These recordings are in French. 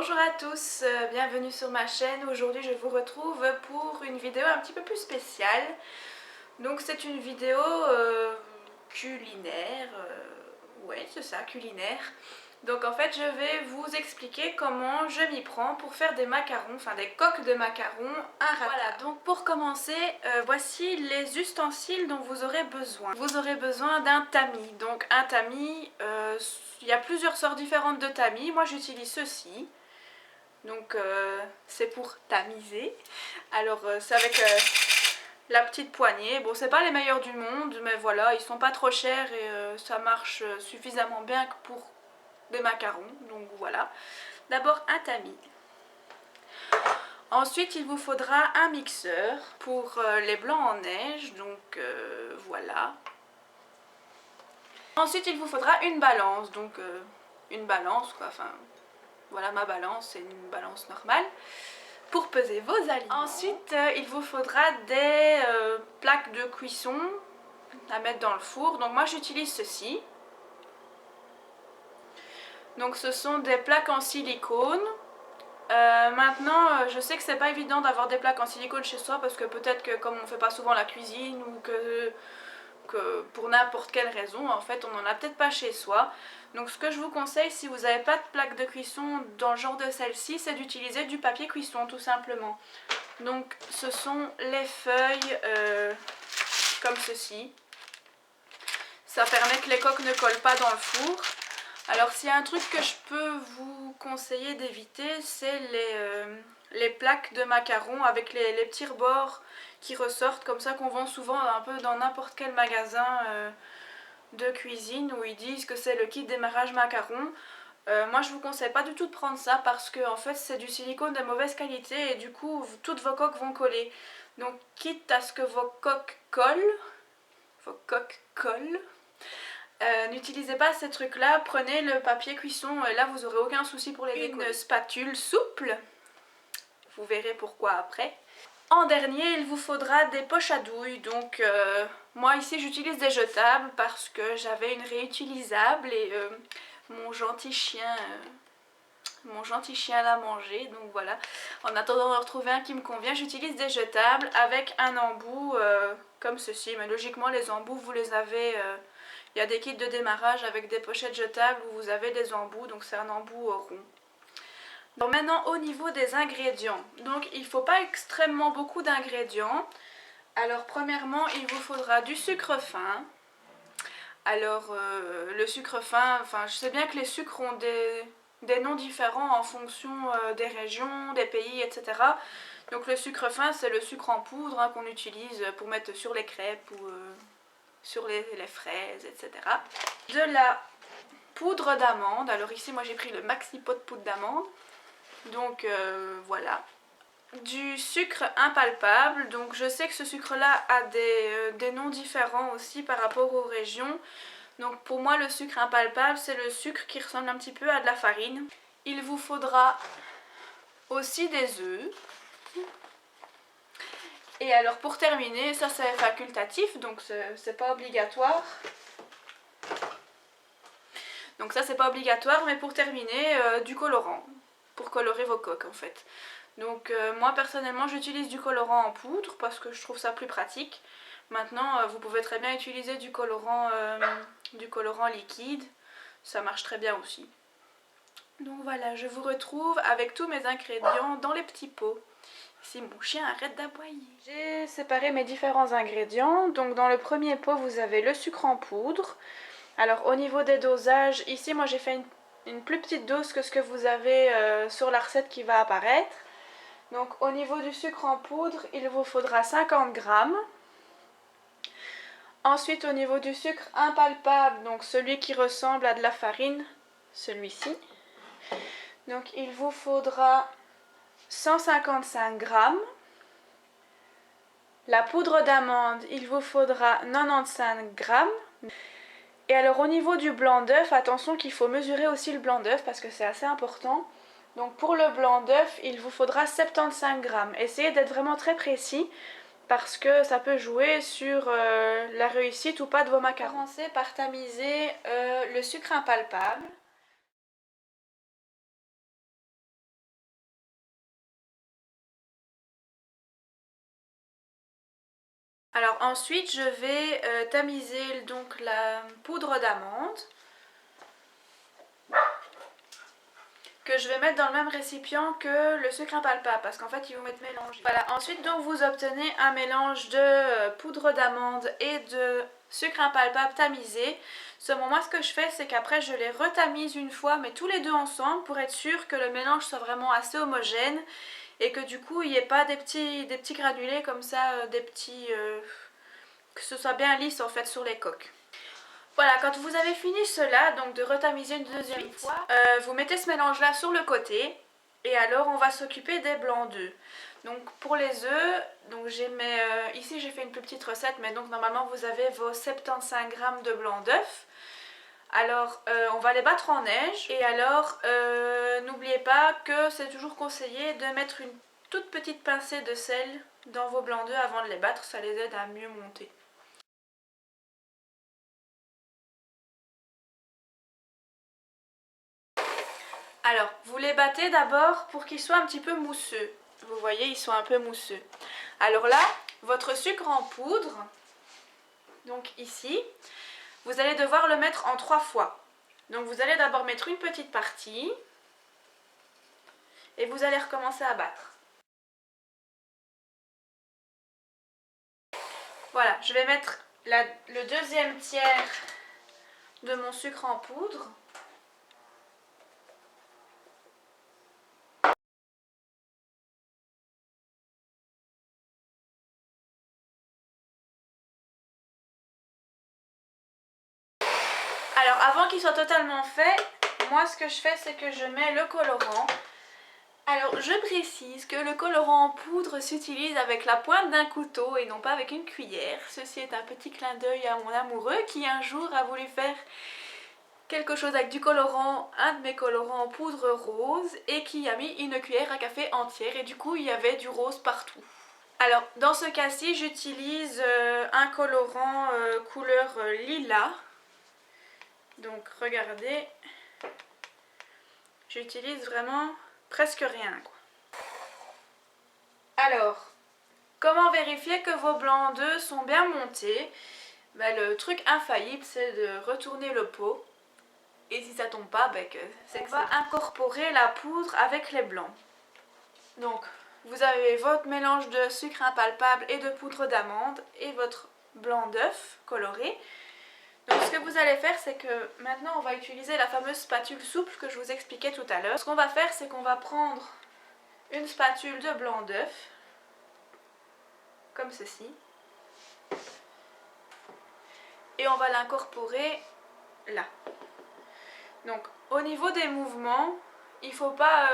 Bonjour à tous, bienvenue sur ma chaîne. Aujourd'hui je vous retrouve pour une vidéo un petit peu plus spéciale. Donc c'est une vidéo culinaire, ouais c'est ça, culinaire. Donc en fait je vais vous expliquer comment je m'y prends pour faire des macarons, enfin des coques de macarons inratables. Voilà, donc pour commencer, voici les ustensiles dont vous aurez besoin. Vous aurez besoin d'un tamis. Donc un tamis, il y a plusieurs sortes différentes de tamis. Moi j'utilise ceci. Donc c'est pour tamiser. Alors c'est avec la petite poignée. Bon, c'est pas les meilleurs du monde, mais voilà, ils sont pas trop chers et ça marche suffisamment bien pour des macarons. Donc voilà. D'abord un tamis. Ensuite, il vous faudra un mixeur pour les blancs en neige. Donc voilà. Ensuite, il vous faudra une balance. Donc une balance quoi. Enfin voilà, ma balance, c'est une balance normale pour peser vos aliments. Ensuite, il vous faudra des plaques de cuisson à mettre dans le four. Donc moi j'utilise ceci. Donc ce sont des plaques en silicone. Maintenant, je sais que c'est pas évident d'avoir des plaques en silicone chez soi parce que peut-être que comme on fait pas souvent la cuisine ou que pour n'importe quelle raison, en fait, on n'en a peut-être pas chez soi. Donc ce que je vous conseille, si vous n'avez pas de plaque de cuisson dans le genre de celle-ci, c'est d'utiliser du papier cuisson, tout simplement. Donc ce sont les feuilles comme ceci. Ça permet que les coques ne collent pas dans le four. Alors s'il y a un truc que je peux vous conseiller d'éviter, c'est les plaques de macarons avec les petits rebords qui ressortent comme ça, qu'on vend souvent un peu dans n'importe quel magasin de cuisine où ils disent que c'est le kit démarrage macaron. Moi je vous conseille pas du tout de prendre ça parce que en fait c'est du silicone de mauvaise qualité et du coup toutes vos coques vont coller. Donc quitte à ce que vos coques collent, n'utilisez pas ces trucs là, prenez le papier cuisson et là vous aurez aucun souci pour les décoller. Une spatule souple, vous verrez pourquoi après. En dernier, il vous faudra des poches à douille. Donc moi ici j'utilise des jetables parce que j'avais une réutilisable et mon gentil chien l'a mangé. Donc voilà, en attendant de retrouver un qui me convient, j'utilise des jetables avec un embout comme ceci. Mais logiquement les embouts vous les avez, il y a des kits de démarrage avec des pochettes jetables où vous avez des embouts, donc c'est un embout rond. Donc maintenant au niveau des ingrédients, donc il ne faut pas extrêmement beaucoup d'ingrédients. Alors premièrement il vous faudra du sucre fin. Alors le sucre fin, enfin je sais bien que les sucres ont des noms différents en fonction des régions, des pays, etc. Donc le sucre fin c'est le sucre en poudre hein, qu'on utilise pour mettre sur les crêpes ou sur les fraises, etc. De la poudre d'amande, alors ici moi j'ai pris le maxi pot de poudre d'amande. Donc voilà. Du sucre impalpable, donc je sais que ce sucre là a des noms différents aussi par rapport aux régions. Donc pour moi le sucre impalpable c'est le sucre qui ressemble un petit peu à de la farine. Il vous faudra aussi des œufs. Et alors pour terminer, ça c'est facultatif donc c'est pas obligatoire. Donc ça c'est pas obligatoire, mais pour terminer du colorant. Pour colorer vos coques en fait. Donc moi personnellement j'utilise du colorant en poudre parce que je trouve ça plus pratique. Maintenant vous pouvez très bien utiliser du colorant liquide, ça marche très bien aussi. Donc voilà, je vous retrouve avec tous mes ingrédients dans les petits pots. Ici mon chien arrête d'aboyer. J'ai séparé mes différents ingrédients. Donc dans le premier pot vous avez le sucre en poudre. Alors au niveau des dosages, ici moi j'ai fait une plus petite dose que ce que vous avez sur la recette qui va apparaître. Donc au niveau du sucre en poudre, il vous faudra 50 grammes. Ensuite au niveau du sucre impalpable, donc celui qui ressemble à de la farine, celui-ci. Donc il vous faudra 155 grammes. La poudre d'amande, il vous faudra 95 grammes. Et alors au niveau du blanc d'œuf, attention qu'il faut mesurer aussi le blanc d'œuf parce que c'est assez important. Donc pour le blanc d'œuf, il vous faudra 75 grammes. Essayez d'être vraiment très précis parce que ça peut jouer sur la réussite ou pas de vos macarons. Commencez par tamiser le sucre impalpable. Alors ensuite je vais tamiser donc la poudre d'amande que je vais mettre dans le même récipient que le sucre impalpable parce qu'en fait ils vont être mélangés. Voilà, ensuite donc vous obtenez un mélange de poudre d'amande et de sucre impalpable tamisé. Seulement moi ce que je fais c'est qu'après je les retamise une fois mais tous les deux ensemble pour être sûr que le mélange soit vraiment assez homogène et que du coup il n'y ait pas des petits granulés comme ça, que ce soit bien lisse en fait sur les coques. Voilà, quand vous avez fini cela, donc de retamiser une deuxième fois, vous mettez ce mélange là sur le côté et alors on va s'occuper des blancs d'œufs. Donc pour les œufs, donc ici j'ai fait une plus petite recette, mais donc normalement vous avez vos 75 g de blanc d'œuf. Alors on va les battre en neige et alors n'oubliez pas que c'est toujours conseillé de mettre une toute petite pincée de sel dans vos blancs d'œufs avant de les battre, ça les aide à mieux monter. Alors, vous les battez d'abord pour qu'ils soient un petit peu mousseux. Vous voyez, ils sont un peu mousseux. Alors là, votre sucre en poudre, donc ici, vous allez devoir le mettre en 3 fois. Donc vous allez d'abord mettre une petite partie et vous allez recommencer à battre. Voilà, je vais mettre le deuxième tiers de mon sucre en poudre. Alors avant qu'il soit totalement fait, moi ce que je fais c'est que je mets le colorant. Alors je précise que le colorant en poudre s'utilise avec la pointe d'un couteau et non pas avec une cuillère. Ceci est un petit clin d'œil à mon amoureux qui un jour a voulu faire quelque chose avec du colorant, un de mes colorants en poudre rose et qui a mis une cuillère à café entière et du coup il y avait du rose partout. Alors dans ce cas-ci j'utilise un colorant couleur lilas. Donc regardez, j'utilise vraiment presque rien quoi. Alors, comment vérifier que vos blancs d'œufs sont bien montés? Le truc infaillible c'est de retourner le pot et si ça tombe pas, c'est que ça va incorporer la poudre avec les blancs. Donc vous avez votre mélange de sucre impalpable et de poudre d'amande et votre blanc d'œuf coloré. Donc ce que vous allez faire c'est que maintenant on va utiliser la fameuse spatule souple que je vous expliquais tout à l'heure. Ce qu'on va faire c'est qu'on va prendre une spatule de blanc d'œuf comme ceci et on va l'incorporer là. Donc au niveau des mouvements, il ne faut pas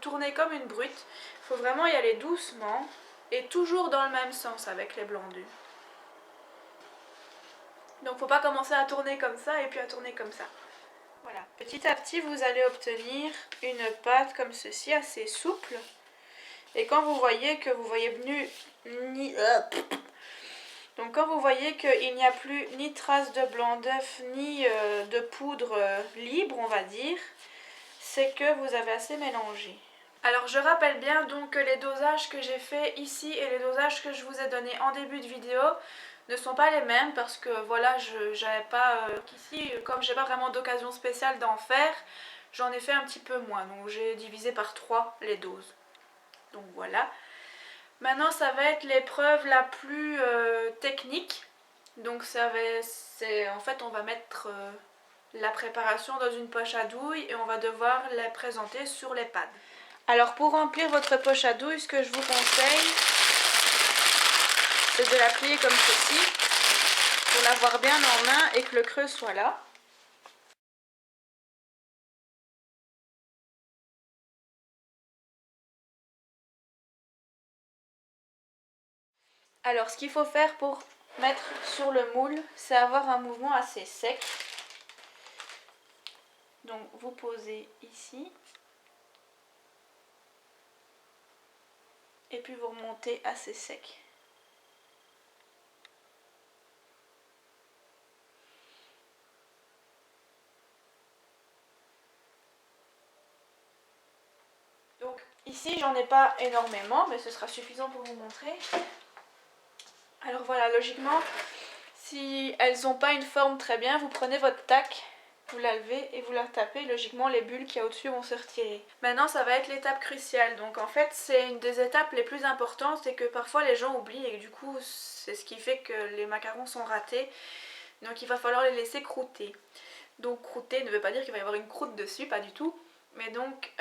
tourner comme une brute, il faut vraiment y aller doucement et toujours dans le même sens avec les blancs d'œufs. Donc il ne faut pas commencer à tourner comme ça et puis à tourner comme ça. Voilà. Petit à petit vous allez obtenir une pâte comme ceci, assez souple. Et quand vous voyez que vous voyez donc quand vous voyez qu'il n'y a plus ni trace de blanc d'œuf ni de poudre libre on va dire, c'est que vous avez assez mélangé. Alors je rappelle bien donc que les dosages que j'ai fait ici et les dosages que je vous ai donnés en début de vidéo ne sont pas les mêmes parce que voilà, j'avais pas ici, comme j'ai pas vraiment d'occasion spéciale d'en faire, j'en ai fait un petit peu moins, donc j'ai divisé par 3 les doses. Donc voilà. Maintenant ça va être l'épreuve la plus technique. Donc en fait on va mettre la préparation dans une poche à douille et on va devoir la présenter sur les pads. Alors pour remplir votre poche à douille, ce que je vous conseille, c'est de la plier comme ceci pour l'avoir bien en main et que le creux soit là. Alors ce qu'il faut faire pour mettre sur le moule, c'est avoir un mouvement assez sec. Donc vous posez ici. Et puis vous remontez assez sec. Donc ici j'en ai pas énormément mais ce sera suffisant pour vous montrer. Alors voilà, logiquement, si elles n'ont pas une forme très bien, vous prenez votre tac, vous la levez et vous la tapez. Logiquement, les bulles qu'il y a au-dessus vont se retirer. Maintenant, ça va être l'étape cruciale. Donc en fait, c'est une des étapes les plus importantes, c'est que parfois les gens oublient et du coup, c'est ce qui fait que les macarons sont ratés. Donc il va falloir les laisser croûter. Donc croûter ne veut pas dire qu'il va y avoir une croûte dessus, pas du tout. Mais donc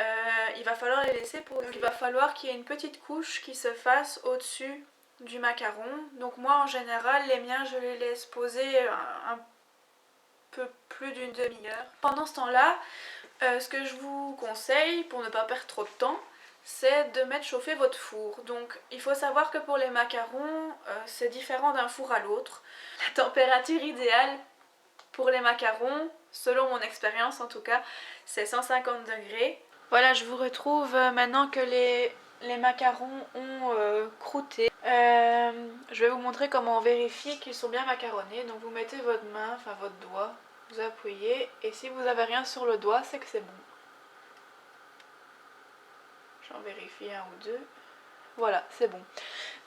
il va falloir les laisser pour... Donc il va falloir qu'il y ait une petite couche qui se fasse au-dessus du macaron. Donc moi en général les miens je les laisse poser un peu plus d'une demi-heure. Pendant ce temps-là, ce que je vous conseille pour ne pas perdre trop de temps, c'est de mettre chauffer votre four. Donc il faut savoir que pour les macarons c'est différent d'un four à l'autre. La température idéale pour les macarons, selon mon expérience en tout cas, c'est 150 degrés. Voilà, je vous retrouve maintenant que les macarons ont croûté. Je vais vous montrer comment on vérifie qu'ils sont bien macaronnés. Donc vous mettez votre main, enfin votre doigt, vous appuyez et si vous n'avez rien sur le doigt, c'est que c'est bon. J'en vérifie un ou deux. Voilà, c'est bon.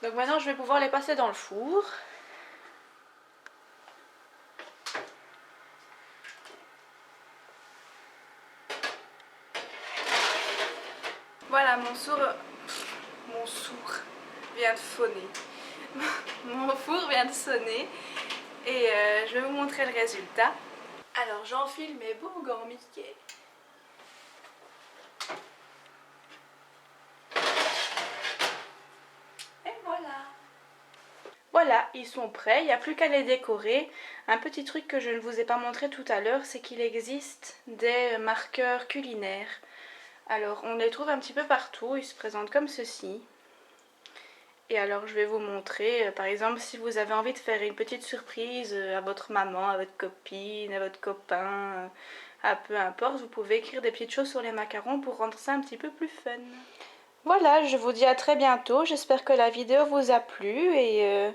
Donc maintenant je vais pouvoir les passer dans le four. Voilà, mon four vient de sonner. Mon four vient de sonner et je vais vous montrer le résultat. Alors j'enfile mes beaux gants Mickey. Et voilà. Voilà, ils sont prêts, il n'y a plus qu'à les décorer. Un petit truc que je ne vous ai pas montré tout à l'heure, c'est qu'il existe des marqueurs culinaires. Alors on les trouve un petit peu partout, ils se présentent comme ceci. Et alors je vais vous montrer, par exemple si vous avez envie de faire une petite surprise à votre maman, à votre copine, à votre copain, à peu importe, vous pouvez écrire des petites choses sur les macarons pour rendre ça un petit peu plus fun. Voilà, je vous dis à très bientôt, j'espère que la vidéo vous a plu et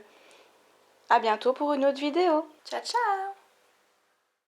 à bientôt pour une autre vidéo. Ciao ciao!